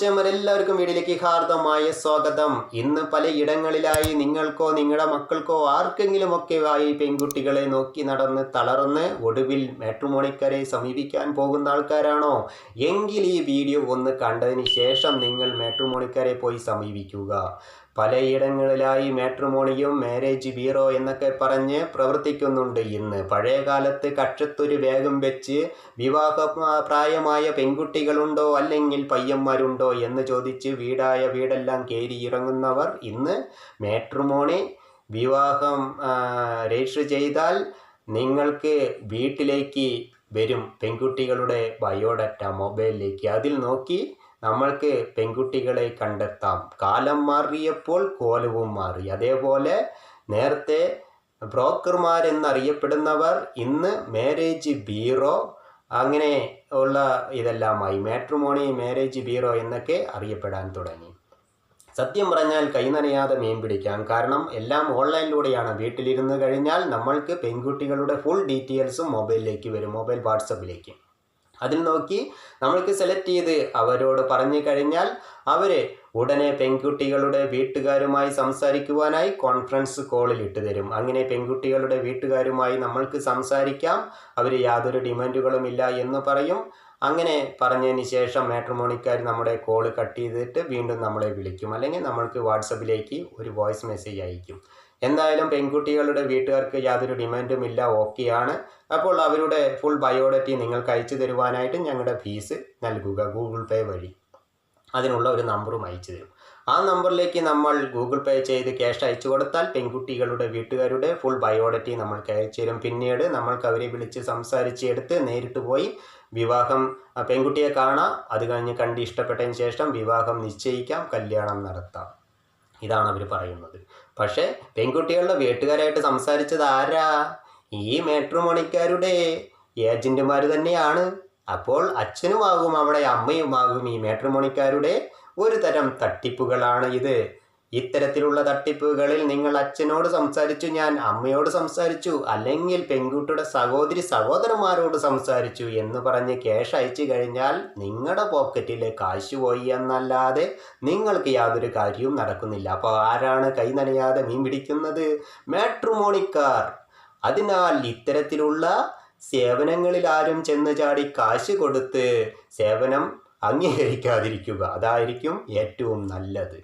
മച്ചന്മാരെല്ലാവർക്കും വീഡിയോയിലേക്ക് ഹാർദമായ സ്വാഗതം. ഇന്ന് പലയിടങ്ങളിലായി നിങ്ങൾക്കോ നിങ്ങളുടെ മക്കൾക്കോ ആർക്കെങ്കിലുമൊക്കെ ആയി പെൺകുട്ടികളെ നോക്കി നടന്ന് തളർന്ന് ഒടുവിൽ മാട്രിമോണിക്കാരെ സമീപിക്കാൻ പോകുന്ന ആൾക്കാരാണോ എങ്കിൽ ഈ വീഡിയോ ഒന്ന് കണ്ടതിന് ശേഷം നിങ്ങൾ മാട്രിമോണിക്കാരെ പോയി സമീപിക്കുക. പലയിടങ്ങളിലായി മാട്രിമോണിയും മാരേജ് ബ്യൂറോ എന്നൊക്കെ പറഞ്ഞ് പ്രവർത്തിക്കുന്നുണ്ട്. ഇന്ന് പഴയ കാലത്ത് കക്ഷത്തൊരു ബാഗും വെച്ച് വിവാഹ പ്രായമായ പെൺകുട്ടികളുണ്ടോ അല്ലെങ്കിൽ പയ്യന്മാരുണ്ടോ എന്ന് ചോദിച്ച് വീടെല്ലാം കയറി ഇറങ്ങുന്നവർ ഇന്ന് മാട്രിമോണി വിവാഹം രജിസ്റ്റർ ചെയ്താൽ നിങ്ങൾക്ക് വീട്ടിലേക്ക് വരും പെൺകുട്ടികളുടെ ബയോഡാറ്റ മൊബൈലിലേക്ക്. അതിൽ നോക്കി നമ്മൾക്ക് പെൺകുട്ടികളെ കണ്ടെത്താം. കാലം മാറിയപ്പോൾ കോലവും മാറി. അതേപോലെ നേരത്തെ ബ്രോക്കർമാരെന്നറിയപ്പെടുന്നവർ ഇന്ന് മാരേജ് ബ്യൂറോ അങ്ങനെ ഉള്ള ഇതെല്ലാമായി മാട്രിമോണി മാരേജ് ബ്യൂറോ എന്നൊക്കെ അറിയപ്പെടാൻ തുടങ്ങി. സത്യം പറഞ്ഞാൽ കൈ നനയാതെ മീൻ പിടിക്കാം. കാരണം എല്ലാം ഓൺലൈനിലൂടെയാണ്. വീട്ടിലിരുന്ന് കഴിഞ്ഞാൽ നമ്മൾക്ക് പെൺകുട്ടികളുടെ ഫുൾ ഡീറ്റെയിൽസും മൊബൈലിലേക്ക് വരും, മൊബൈൽ വാട്സപ്പിലേക്ക്. അതിൽ നോക്കി നമ്മൾക്ക് സെലക്ട് ചെയ്ത് അവരോട് പറഞ്ഞു കഴിഞ്ഞാൽ അവർ ഉടനെ പെൺകുട്ടികളുടെ വീട്ടുകാരുമായി സംസാരിക്കുവാനായി കോൺഫറൻസ് കോളിൽ ഇട്ട് തരും. അങ്ങനെ പെൺകുട്ടികളുടെ വീട്ടുകാരുമായി നമ്മൾക്ക് സംസാരിക്കാം, അവർ യാതൊരു ഡിമാൻഡുകളും ഇല്ല എന്ന് പറയും. അങ്ങനെ പറഞ്ഞതിന് ശേഷം മാട്രിമോണിക്കാർ നമ്മുടെ കോൾ കട്ട് ചെയ്തിട്ട് വീണ്ടും നമ്മളെ വിളിക്കും, അല്ലെങ്കിൽ നമ്മൾക്ക് വാട്സപ്പിലേക്ക് ഒരു വോയിസ് മെസ്സേജ് അയക്കും. എന്തായാലും പെൺകുട്ടികളുടെ വീട്ടുകാർക്ക് യാതൊരു ഡിമാൻഡും ഇല്ല, ഓക്കെയാണ്. അപ്പോൾ അവരുടെ ഫുൾ ബയോഡാറ്റ നിങ്ങൾക്ക് അയച്ചു തരുവാനായിട്ട് ഞങ്ങളുടെ ഫീസ് നൽകുക ഗൂഗിൾ പേ വഴി. അതിനുള്ള ഒരു നമ്പറും അയച്ചു തരും. ആ നമ്പറിലേക്ക് നമ്മൾ ഗൂഗിൾ പേ ചെയ്ത് ക്യാഷ് അയച്ചു കൊടുത്താൽ പെൺകുട്ടികളുടെ വീട്ടുകാരുടെ ഫുൾ ബയോഡാറ്റ നമ്മൾക്ക് അയച്ചു തരും. പിന്നീട് നമ്മൾക്ക് അവരെ വിളിച്ച് സംസാരിച്ചെടുത്ത് നേരിട്ട് പോയി വിവാഹം പെൺകുട്ടിയെ കാണാം. അത് കഴിഞ്ഞ് കണ്ട് ഇഷ്ടപ്പെട്ടതിന് ശേഷം വിവാഹം നിശ്ചയിക്കാം, കല്യാണം നടത്താം. ഇതാണ് അവർ പറയുന്നത്. പക്ഷേ പെൺകുട്ടികളുടെ വീട്ടുകാരായിട്ട് സംസാരിച്ചത് ആരാ? ഈ മാട്രിമോണിക്കാരുടെ ഏജന്റുമാർ തന്നെയാണ്. അപ്പോൾ അച്ഛനുമാകും അവിടെ അമ്മയുമാകും ഈ മാട്രിമോണിക്കാരുടെ ഒരു തരം തട്ടിപ്പുകളാണ് ഇത്. ഇത്തരത്തിലുള്ള തട്ടിപ്പുകളിൽ നിങ്ങൾ അച്ഛനോട് സംസാരിച്ചു, ഞാൻ അമ്മയോട് സംസാരിച്ചു, അല്ലെങ്കിൽ പെൺകുട്ടിയുടെ സഹോദരന്മാരോട് സംസാരിച്ചു എന്ന് പറഞ്ഞ് ക്യാഷ് അയച്ചു കഴിഞ്ഞാൽ നിങ്ങളുടെ പോക്കറ്റിലെ കാശ് പോയി എന്നല്ലാതെ നിങ്ങൾക്ക് യാതൊരു കാര്യവും നടക്കുന്നില്ല. അപ്പോൾ ആരാണ് കൈ നനയാതെ മീൻ പിടിക്കുന്നത്? മാട്രിമോണിക്കാർ. അതിനാൽ ഇത്തരത്തിലുള്ള സേവനങ്ങളിൽ ആരും ചെന്ന് ചാടി കാശ് കൊടുത്ത് സേവനം അംഗീകരിക്കാതിരിക്കുക. അതായിരിക്കും ഏറ്റവും നല്ലത്.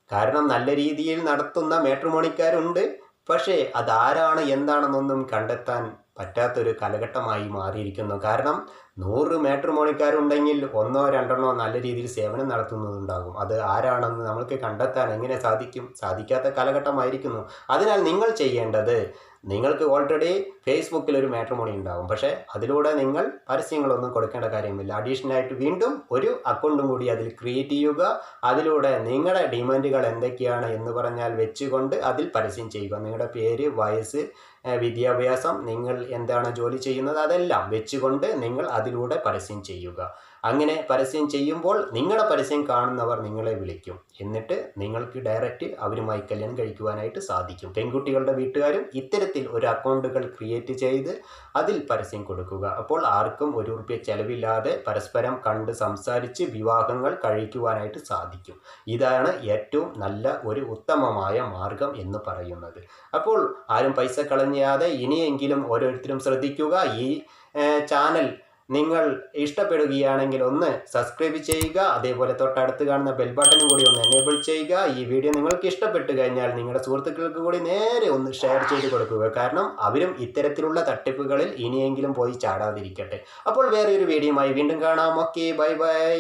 കാരണം നല്ല രീതിയിൽ നടത്തുന്ന മാട്രിമോണിക്കാരുണ്ട്, പക്ഷേ അതാരാണ് എന്താണെന്നൊന്നും കണ്ടെത്താൻ പറ്റാത്തൊരു കാലഘട്ടമായി മാറിയിരിക്കുന്നു. കാരണം 100 മാട്രിമോണിക്കാരുണ്ടെങ്കിൽ 1 2 നല്ല രീതിയിൽ സേവനം നടത്തുന്നതുണ്ടാകും. അത് ആരാണെന്ന് നമ്മൾക്ക് കണ്ടെത്താൻ എങ്ങനെ സാധിക്കും? സാധിക്കാത്ത കാലഘട്ടമായിരിക്കുന്നു. അതിനാൽ നിങ്ങൾ ചെയ്യേണ്ടത്, നിങ്ങൾക്ക് ഓൾറെഡി ഫേസ്ബുക്കിൽ ഒരു മാട്രിമോണി ഉണ്ടാകും, പക്ഷേ അതിലൂടെ നിങ്ങൾ പരസ്യങ്ങളൊന്നും കൊടുക്കേണ്ട കാര്യമില്ല. അഡീഷണലായിട്ട് വീണ്ടും ഒരു അക്കൗണ്ടും കൂടി അതിൽ ക്രിയേറ്റ് ചെയ്യുക. അതിലൂടെ നിങ്ങളുടെ ഡിമാൻഡുകൾ എന്തൊക്കെയാണ് എന്ന് പറഞ്ഞാൽ വെച്ചുകൊണ്ട് അതിൽ പരസ്യം ചെയ്യുക. നിങ്ങളുടെ പേര്, വയസ്സ്, വിദ്യാഭ്യാസം, നിങ്ങൾ എന്താണ് ജോലി ചെയ്യുന്നത്, അതെല്ലാം വെച്ചുകൊണ്ട് നിങ്ങൾ അതിലൂടെ പരസ്യം ചെയ്യുക. അങ്ങനെ പരസ്യം ചെയ്യുമ്പോൾ നിങ്ങളുടെ പരസ്യം കാണുന്നവർ നിങ്ങളെ വിളിക്കും. എന്നിട്ട് നിങ്ങൾക്ക് ഡയറക്റ്റ് അവരുമായി കല്യാണം കഴിക്കുവാനായിട്ട് സാധിക്കും. പെൺകുട്ടികളുടെ വീട്ടുകാരും ഇത്തരത്തിൽ ഒരു അക്കൗണ്ടുകൾ ക്രിയേറ്റ് ചെയ്ത് അതിൽ പരസ്യം കൊടുക്കുക. അപ്പോൾ ആർക്കും ₹1 ചെലവില്ലാതെ പരസ്പരം കണ്ട് സംസാരിച്ച് വിവാഹങ്ങൾ കഴിക്കുവാനായിട്ട് സാധിക്കും. ഇതാണ് ഏറ്റവും നല്ല ഒരു ഉത്തമമായ മാർഗം എന്ന് പറയുന്നത്. അപ്പോൾ ആരും പൈസ കളഞ്ഞാതെ ഇനിയെങ്കിലും ഓരോരുത്തരും ശ്രദ്ധിക്കുക. ഈ ചാനൽ നിങ്ങൾ ഇഷ്ടപ്പെടുകയാണെങ്കിൽ ഒന്ന് സബ്സ്ക്രൈബ് ചെയ്യുക. അതേപോലെ തൊട്ടടുത്ത് കാണുന്ന ബെൽ ബട്ടണും കൂടി ഒന്ന് എനേബിൾ ചെയ്യുക. ഈ വീഡിയോ നിങ്ങൾക്ക് ഇഷ്ടപ്പെട്ട് കഴിഞ്ഞാൽ നിങ്ങളുടെ സുഹൃത്തുക്കൾക്ക് കൂടി നേരെ ഒന്ന് ഷെയർ ചെയ്ത് കൊടുക്കുക. കാരണം അവരും ഇത്തരത്തിലുള്ള തട്ടിപ്പുകളിൽ ഇനിയെങ്കിലും പോയി ചാടാതിരിക്കട്ടെ. അപ്പോൾ വേറെ ഒരു വീഡിയോയുമായി വീണ്ടും കാണാം. Okay, bye bye.